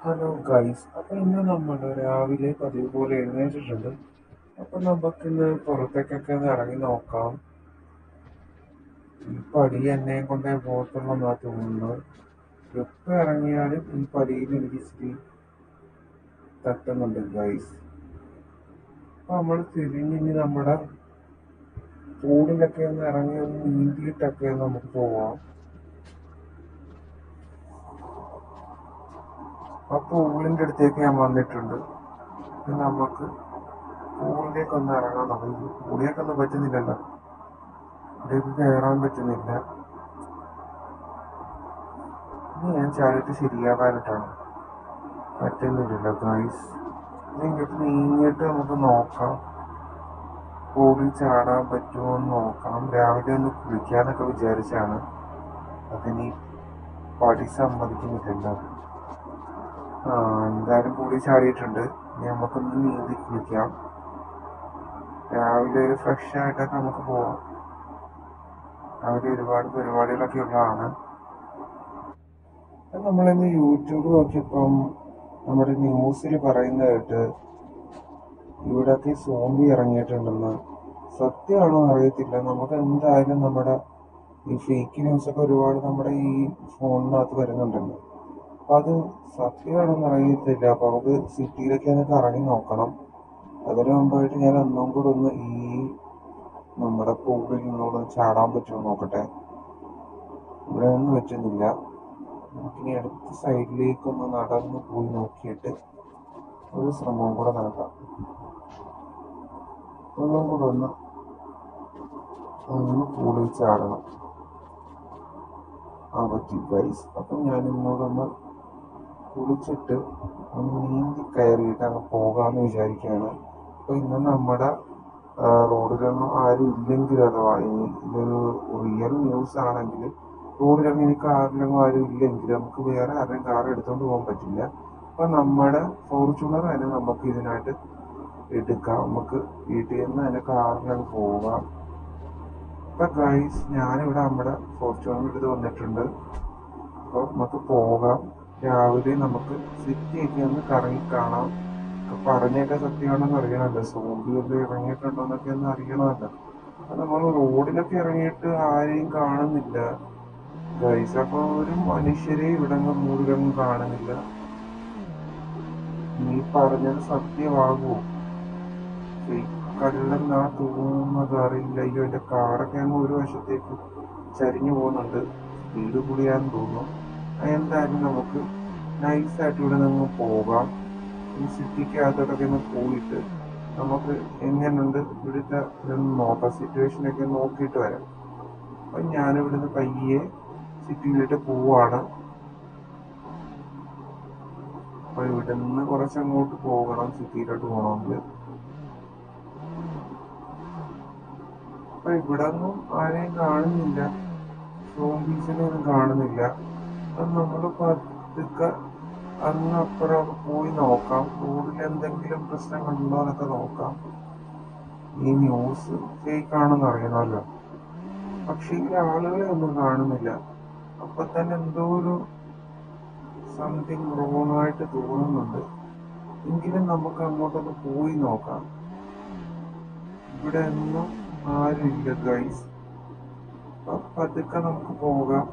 Hello guys, അപ്പോൾ ഇന്ന് നമ്മൾ രാവിലെ പതിവ് പോലെ എഴുന്നേറ്റിട്ടുണ്ട്. അപ്പോൾ നമുക്കിന്ന് പുറത്തേക്കൊക്കെ ഒന്ന് ഇറങ്ങി നോക്കാം. ഈ പടി എന്നെ കൊണ്ടേ പോകത്തുള്ളൂ തോന്നുന്നത്. എപ്പോൾ ഇറങ്ങിയാലും ഈ പടിയിൽ എനിക്ക് ഇച്ചിരി തട്ടുന്നുണ്ട് ഗൈസ്. അപ്പോൾ നമ്മൾ തിരിഞ്ഞിനി നമ്മുടെ പൂളിലൊക്കെ ഒന്ന് ഇറങ്ങി ഒന്ന് നീന്തിയിട്ടൊക്കെ നമുക്ക് പോവാം. ആ പൂളിൻ്റെ അടുത്തേക്ക് ഞാൻ വന്നിട്ടുണ്ട്. ഇനി നമുക്ക് പൂളിലേക്ക് ഒന്ന് ഇറങ്ങാൻ തുടങ്ങി. പൂളിയൊക്കെ ഒന്നും പറ്റുന്നില്ലല്ലോ, ഇതിലേക്ക് കയറാൻ പറ്റുന്നില്ല. ഇനി ഞാൻ ചാടിയിട്ട് ശരിയാകാനായിട്ടാണ് പറ്റുന്നില്ലല്ലോ ഗൈസ്. ഇനി ഇങ്ങോട്ട് നീങ്ങിയിട്ട് നമുക്ക് നോക്കാം, പൂളിൽ ചാടാൻ പറ്റുമോ എന്ന് നോക്കാം. രാവിലെ ഒന്ന് കുളിക്കാന്നൊക്കെ വിചാരിച്ചാണ്, അതിനി പടി സമ്മതിക്കുന്നില്ലല്ലോ. എന്തായാലും പൂളിൽ ചാടിയിട്ടുണ്ട്. ഇനി നമുക്കൊന്ന് നീന്തി കുളിക്കാം. രാവിലെ ഒരു ഫ്രഷ് ആയിട്ടൊക്കെ നമുക്ക് പോവാം. രാവിലെ ഒരുപാട് പരിപാടികളൊക്കെ ഉള്ളതാണ്. നമ്മളിന്ന് യൂട്യൂബ് നോക്കിയപ്പം നമ്മുടെ ന്യൂസിൽ പറയുന്നത് കേട്ട് ഇവിടൊക്കെ സോംബി ഇറങ്ങിയിട്ടുണ്ടെന്ന്. സത്യമാണോ അറിയത്തില്ല. നമുക്ക് എന്തായാലും നമ്മുടെ ഈ ഫേക്ക് ന്യൂസൊക്കെ ഒരുപാട് നമ്മുടെ ഈ ഫോണിനകത്ത് വരുന്നുണ്ടല്ലോ. അപ്പം അത് സത്യമാണെന്ന് അറിയത്തില്ല. അപ്പം നമുക്ക് സിറ്റിയിലൊക്കെ ഒന്ന് കറങ്ങി നോക്കണം. അതിനു മുമ്പായിട്ട് ഞാൻ ഒന്നും കൂടെ ഒന്ന് ഈ നമ്മുടെ പൂളിൽ നിന്നോട് ചാടാൻ പറ്റുമോ നോക്കട്ടെ. ഇവിടെ ഒന്നും പറ്റുന്നില്ല. നമുക്കിനി അടുത്ത സൈഡിലേക്കൊന്ന് നടന്ന് പോയി നോക്കിയിട്ട് ഒരു ശ്രമവും കൂടെ നടത്താം. ഒന്നും കൂടെ ഒന്ന് പൂളിൽ ചാടണം. പറ്റി ഗൈസ്. അപ്പം ഞാൻ ഇന്നോടൊന്ന് കുളിച്ചിട്ട് ഒന്ന് നീന്തി കയറിയിട്ട് അങ്ങ് പോകാമെന്ന് വിചാരിക്കുകയാണ്. അപ്പോൾ ഇന്ന് നമ്മുടെ റോഡിലൊന്നും ആരും ഇല്ലെങ്കിൽ, അഥവാ ഇനി ഇതൊരു റിയൽ ന്യൂസ് ആണെങ്കിൽ റോഡിലൊന്നും ഇനി കാറിലൊന്നും ആരും ഇല്ലെങ്കിൽ നമുക്ക് വേറെ ആരുടെയും കാർ എടുത്തുകൊണ്ട് പോകാൻ പറ്റില്ല. അപ്പം നമ്മുടെ ഫോർച്യൂണർ തന്നെ നമുക്ക് ഇതിനായിട്ട് എടുക്കാം. നമുക്ക് വീട്ടിൽ നിന്ന് തന്നെ കാറിലങ്ങ് പോകാം. അപ്പം ഗൈസ്, ഞാനിവിടെ നമ്മുടെ ഫോർച്യൂണർ എടുത്ത് വന്നിട്ടുണ്ട്. അപ്പോൾ നമുക്ക് പോകാം. രാവിലെ നമുക്ക് സിറ്റിയൊക്കെ ഒന്ന് കറങ്ങി കാണാം. പറഞ്ഞൊക്കെ സത്യമാണെന്ന് അറിയണമല്ലോ, സോംബിയൊക്കെ ഇറങ്ങിയിട്ടുണ്ടോന്നൊക്കെ ഒന്ന് അറിയണമല്ലോ. അപ്പം നമ്മൾ റോഡിലൊക്കെ ഇറങ്ങിയിട്ട് ആരെയും കാണുന്നില്ല ഗൈസ്. അപ്പൊ ഒരു മനുഷ്യരെ ഇവിടെ മൂടിലൊന്നും കാണുന്നില്ല. നീ പറഞ്ഞത് സത്യമാകുമോ? കള്ളെന്നാ തോന്നുന്നത് അറിയില്ല. അയ്യോ, എൻ്റെ കാറൊക്കെ അങ്ങ് ഒരു വശത്തേക്ക് ചരിഞ്ഞു പോകുന്നുണ്ട്. സ്പീഡ് കൂടിയാന്ന് തോന്നുന്നു. എന്തായാലും നമുക്ക് നൈസായിട്ട് ഇവിടെ നിന്ന് പോകാം. ഈ സിറ്റിക്കകത്തോട്ടൊക്കെ ഒന്ന് പോയിട്ട് നമുക്ക് എങ്ങനെയുണ്ട് ഇവിടുത്തെ നോക്കാം, സിറ്റുവേഷനൊക്കെ നോക്കിയിട്ട് വരാം. അപ്പം ഞാനിവിടുന്ന് പയ്യെ സിറ്റിയിലോട്ട് പോവാണ്. അപ്പൊ ഇവിടെ നിന്ന് കുറച്ചങ്ങോട്ട് പോകണം സിറ്റിയിലോട്ട് പോകണമെങ്കിൽ. അപ്പൊ ഇവിടെ ഒന്നും ആരെയും കാണുന്നില്ല, സോംബീസിനെ ഒന്നും കാണുന്നില്ല. അത് നമ്മൾ പതുക്കെ അങ്ങ് അപ്പുറമൊക്കെ പോയി നോക്കാം. റോഡിൽ എന്തെങ്കിലും പ്രശ്നങ്ങളുണ്ടോ എന്നൊക്കെ നോക്കാം. ഈ ന്യൂസ് ഫേക്ക് ആണെന്ന് അറിയണമല്ലോ. പക്ഷെ ഈ ആളുകളെ ഒന്നും കാണുന്നില്ല. അപ്പൊ തന്നെ എന്തോ ഒരു സംതിങ് റോങ് ആയിട്ട് തോന്നുന്നുണ്ട്. എങ്കിലും നമുക്ക് അങ്ങോട്ടൊന്ന് പോയി നോക്കാം. ഇവിടെ ഒന്നും ആരുമില്ല ഗൈസ്. അപ്പൊ പതുക്കെ നമുക്ക് പോകാം.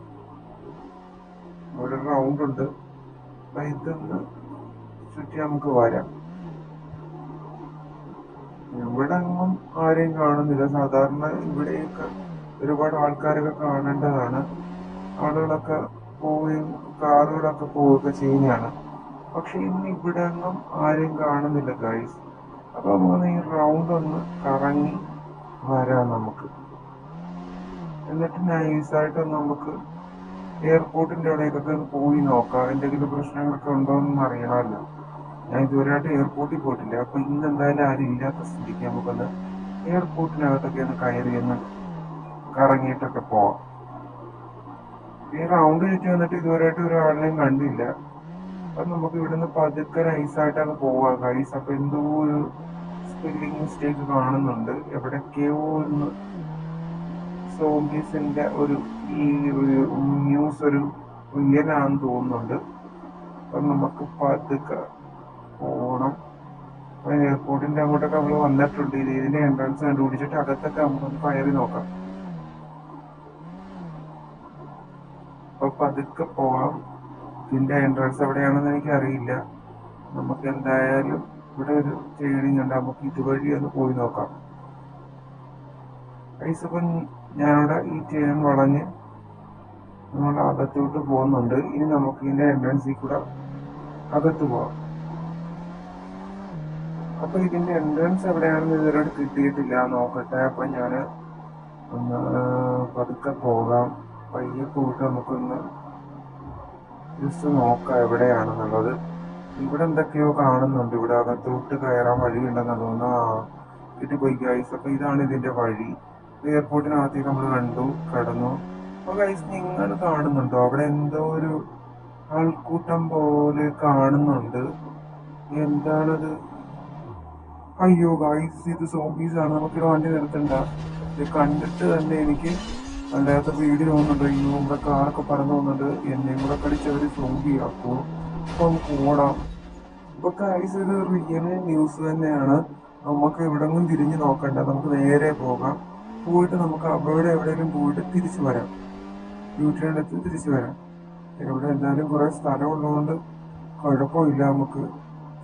ഇവിടെ റൗണ്ട് ഉണ്ട്. അപ്പൊ ഇതൊന്ന് ചുറ്റി നമുക്ക് വരാം. ഇവിടെ ഒന്നും ആരെയും കാണുന്നില്ല. സാധാരണ ഇവിടെയൊക്കെ ഒരുപാട് ആൾക്കാരൊക്കെ കാണേണ്ടതാണ്. ആളുകളൊക്കെ പോവുകയും കാറുകളൊക്കെ പോവുകയൊക്കെ ചെയ്യുന്നതാണ്. പക്ഷെ ഇന്ന് ഇവിടെ ഒന്നും ആരെയും കാണുന്നില്ല ഗൈസ്. അപ്പൊ നമ്മൾ ഈ റൗണ്ട് ഒന്ന് കറങ്ങി വരാം നമുക്ക്. എന്നിട്ട് നൈസായിട്ട് നമുക്ക് എയർപോർട്ടിന്റെ അവിടേക്കൊക്കെ പോയി നോക്കാം. എന്തെങ്കിലും പ്രശ്നങ്ങളൊക്കെ ഉണ്ടോ എന്ന് അറിയണമല്ലോ. ഞാൻ ഇതുവരെയായിട്ട് എയർപോർട്ടിൽ പോയിട്ടില്ല. അപ്പൊ ഇന്ന് എന്തായാലും ആരും ഇല്ലാത്ത സ്ഥിതിക്ക് നമുക്കൊന്ന് എയർപോർട്ടിനകത്തൊക്കെ ഒന്ന് കയറി ഒന്ന് കറങ്ങിയിട്ടൊക്കെ പോവാം. ഈ റൗണ്ട് ചുറ്റി വന്നിട്ട് ഇതുവരെയായിട്ട് ഒരാളിനെയും കണ്ടില്ല. അപ്പൊ നമുക്ക് ഇവിടുന്ന് പതുക്കെ നൈസായിട്ടൊക്കെ പോവാം ഗൈസ്. അപ്പൊ എന്തോ ഒരു സ്പെല്ലിംഗ് മിസ്റ്റേക്ക് കാണുന്നുണ്ട്. എവിടൊക്കെയോ ഒന്ന് സോംബീസിന്റെ ഒരു ഈ ഒരു ന്യൂസ് ഒരു റിയലാണെന്ന് തോന്നുന്നുണ്ട്. അപ്പം നമുക്ക് പതുക്കെ പോകണം. അപ്പൊ എയർപോർട്ടിന്റെ അങ്ങോട്ടൊക്കെ നമ്മൾ വന്നിട്ടുണ്ട്. ഇതിന്റെ എൻട്രൻസ് കണ്ടുപിടിച്ചിട്ട് അകത്തൊക്കെ നമുക്കൊന്ന് കയറി നോക്കാം. അപ്പൊ പതുക്കെ പോവാം. ഇതിന്റെ എൻട്രൻസ് എവിടെയാണെന്ന് എനിക്ക് അറിയില്ല. നമുക്ക് എന്തായാലും ഇവിടെ ഒരു ട്രെയിനിങ് ഉണ്ട്, നമുക്ക് ഇതുവഴി ഒന്ന് പോയി നോക്കാം. ഗൈസ്, അപ്പം ഞാനിവിടെ ഈ ട്രെയിൻ വളഞ്ഞ് നമ്മൾ അകത്തോട്ട് പോകുന്നുണ്ട്. ഇനി നമുക്ക് ഇതിന്റെ എൻട്രൻസിൽ കൂടെ അകത്ത് പോവാം. അപ്പൊ ഇതിന്റെ എൻട്രൻസ് എവിടെയാണെന്ന് ഇതുവരെ കിട്ടിയിട്ടില്ല, നോക്കട്ടെ. അപ്പൊ ഞാന് ഒന്ന് പതുക്കെ പോകാം. പയ്യെ പോയിട്ട് നമുക്കൊന്ന് ജസ്റ്റ് നോക്കാം എവിടെയാണെന്നുള്ളത്. ഇവിടെ എന്തൊക്കെയോ കാണുന്നുണ്ട്. ഇവിടെ അകത്തോട്ട് കയറാൻ വഴിയുണ്ടെന്ന് തോന്നുന്നു. കിട്ടിപ്പോയി ഗൈസ്. അപ്പൊ ഇതാണ് ഇതിന്റെ വഴി. എയർപോർട്ടിനകത്തേക്ക് നമ്മൾ കടന്നു. അപ്പൊ ഗൈസ്, നിങ്ങൾ കാണുന്നുണ്ടോ അവിടെ എന്തോ ഒരു ആൾക്കൂട്ടം പോലെ കാണുന്നുണ്ട്? എന്താണത്? അയ്യോ ഗൈസ്, ഇത് സോംബീസ് ആണ്. നമുക്കിവിടെ വണ്ടി നിർത്തണ്ട. ഇത് കണ്ടിട്ട് തന്നെ എനിക്ക് അല്ലാത്ത പേടി തോന്നുന്നുണ്ട്. അയ്യോ, നമ്മുടെ കാറൊക്കെ പറന്നു പോകുന്നുണ്ട്. എന്നെയും കൂടെ കടിച്ചവര് സോംബി ആക്കൂ. അപ്പൊ നമുക്ക് ഓടാം. ഇപ്പൊ ഗൈസ്, ഇത് റിയൽ ന്യൂസ് തന്നെയാണ്. നമുക്ക് എവിടെങ്കിലും തിരിഞ്ഞു നോക്കണ്ട, നമുക്ക് നേരെ പോകാം. പോയിട്ട് നമുക്ക് അവിടെ എവിടെയെങ്കിലും പോയിട്ട് തിരിച്ചു വരാം. ന്യൂട്രിയൻ്റെടുത്ത് തിരിച്ചു വരാം. ഇവിടെ എന്തായാലും കുറെ സ്ഥലം ഉള്ളതുകൊണ്ട് കുഴപ്പമില്ല, നമുക്ക്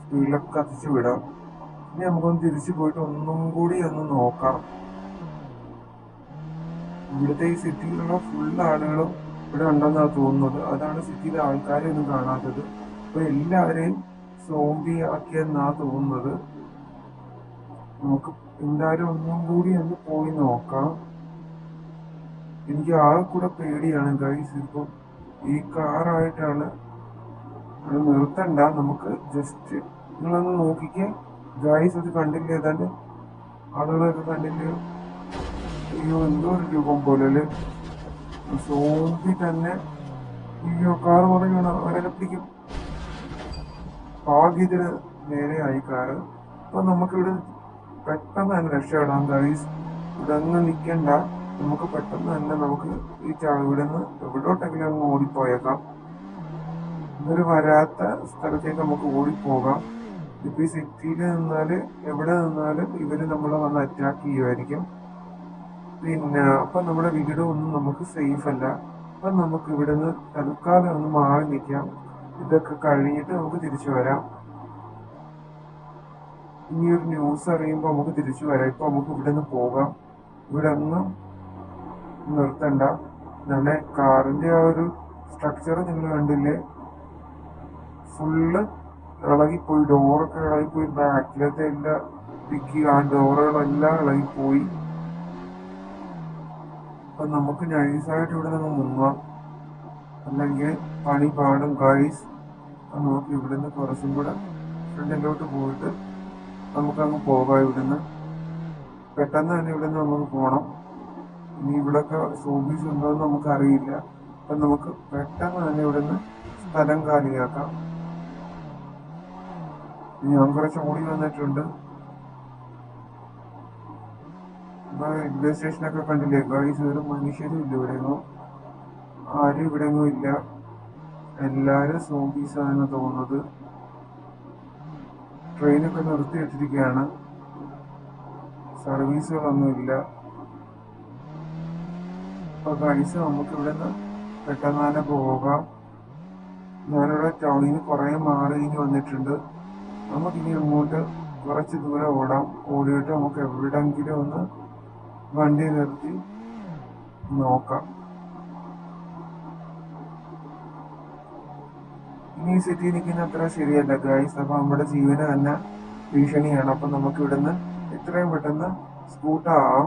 സ്പീഡിലൊക്കെ കത്തിച്ചു വിടാം. ഇനി നമുക്കൊന്ന് തിരിച്ചു പോയിട്ട് ഒന്നും കൂടി ഒന്ന് നോക്കാം. ഇവിടുത്തെ ഈ സിറ്റിയിലുള്ള ഫുൾ ആളുകളും ഇവിടെ ഉണ്ടെന്നാണ് തോന്നുന്നത്. അതാണ് സിറ്റിയിലെ ആൾക്കാരെ ഒന്നും കാണാത്തത്. അപ്പൊ എല്ലാവരെയും സോംബി ആക്കിയെന്നാ തോന്നുന്നത്. നമുക്ക് എന്തായാലും ഒന്നും കൂടി ഒന്ന് പോയി നോക്കാം. എനിക്ക് ആകെ കൂടെ പേടിയാണ് ഗൈസ്. ഇപ്പം ഈ കാറായിട്ടാണ്. അത് നിർത്തണ്ട, നമുക്ക് ജസ്റ്റ് നിങ്ങളൊന്ന് നോക്കിക്കേ ഗൈസ്. അത് കണ്ടില്ലേ, ഏതാണ്ട് ആളുകളൊക്കെ കണ്ടില്ലേ? അയ്യോ, എന്തോ ഒരു രൂപം പോലെ സോംബി തന്നെ. അയ്യോ, കാറ് പറയുകയാണ്, അവരെ പിടിക്കും. ഭാഗ്യത്തിന് നേരെയായി കാറ്. അപ്പൊ നമുക്കിവിടെ പെട്ടെന്ന് തന്നെ രക്ഷപ്പെടാം ഗൈസ്. ഇവിടെ അങ്ങ് നിൽക്കണ്ട, നമുക്ക് പെട്ടെന്ന് തന്നെ നമുക്ക് ഈ ഇവിടെ നിന്ന് എവിടോട്ടെങ്കിലും അങ്ങ് ഓടിപ്പോയേക്കാം. ഇവര് വരാത്ത സ്ഥലത്തേക്ക് നമുക്ക് ഓടിപ്പോകാം. ഇപ്പൊ ഈ സിറ്റിയിൽ നിന്നാല് എവിടെ നിന്നാലും ഇവര് നമ്മളെ വന്ന് അറ്റാക്ക് ചെയ്യുമായിരിക്കും. പിന്നെ അപ്പൊ നമ്മുടെ വീട് ഒന്നും നമുക്ക് സേഫ് അല്ല. അപ്പൊ നമുക്ക് ഇവിടുന്ന് തൽക്കാലം ഒന്ന് മാറി നിൽക്കാം. ഇതൊക്കെ കഴിഞ്ഞിട്ട് നമുക്ക് തിരിച്ചു വരാം. ഇനി ഒരു ന്യൂസ് അറിയുമ്പോൾ നമുക്ക് തിരിച്ചു വരാം. ഇപ്പൊ നമുക്ക് ഇവിടെ നിന്ന് പോകാം. ഇവിടെ ഒന്നും നിർത്തണ്ട. നമ്മുടെ കാറിന്റെ ആ ഒരു സ്ട്രക്ചർ നിങ്ങൾ കണ്ടില്ലേ? ഫുള്ള് ഇളകിപ്പോയി. ഡോറൊക്കെ ഇളകിപ്പോയി. ബാക്കിലത്തെ എല്ലാ ഡിക്കി, ആ ഡോറുകളെല്ലാം ഇളകിപ്പോയി. അപ്പൊ നമുക്ക് നൈസായിട്ട് ഇവിടെ നിന്ന് മുങ്ങാം, അല്ലെങ്കിൽ പണി പാടും ഗൈസ്. നമുക്ക് ഇവിടുന്ന് കുറച്ചും കൂടെ ഫ്രണ്ടിലോട്ട് പോയിട്ട് നമുക്കങ്ങ് പോകാം. ഇവിടുന്ന് പെട്ടെന്ന് തന്നെ ഇവിടുന്ന് നമുക്ക് പോകണം. ഇനി ഇവിടൊക്കെ സോംബീസ് ഉണ്ടോ എന്ന് നമുക്കറിയില്ല. അപ്പൊ നമുക്ക് പെട്ടെന്ന് തന്നെ ഇവിടുന്ന് സ്ഥലം കാലിയാക്കാം. ഞാൻ കുറച്ച് ഓടി വന്നിട്ടുണ്ട്. റെയിൽവേ സ്റ്റേഷനൊക്കെ കണ്ടില്ലേ ഗൈസ്? ഒരു മനുഷ്യരും ഇല്ല ഇവിടെയൊന്നും. ആരും ഇവിടെയൊന്നും ഇല്ല. എല്ലാരും സോംബീസ് ആണെന്ന് തോന്നുന്നത്. ട്രെയിനൊക്കെ നിർത്തിയിട്ടിരിക്കുകയാണ്. സർവീസുകളൊന്നും ഇല്ല. അപ്പൊ ഗൈസ്, നമുക്ക് ഇവിടെ നിന്ന് പെട്ടെന്ന് തന്നെ പോകാം. ഞാനിവിടെ ടൗണിൽ നിന്ന് കുറെ മാറി ഇനി വന്നിട്ടുണ്ട്. നമുക്കിനി അങ്ങോട്ട് കുറച്ച് ദൂരം ഓടാം. ഓടിയിട്ട് നമുക്ക് എവിടെങ്കിലും ഒന്ന് വണ്ടി നിർത്തി നോക്കാം. ഇനി ഈ സിറ്റി നിൽക്കുന്ന അത്ര ശരിയല്ല ഗൈസ്. അപ്പൊ നമ്മുടെ ജീവന് തന്നെ ഭീഷണിയാണ്. അപ്പൊ നമുക്ക് ഇവിടുന്ന് എത്രയും പെട്ടെന്ന് സ്കൂട്ടാവാം.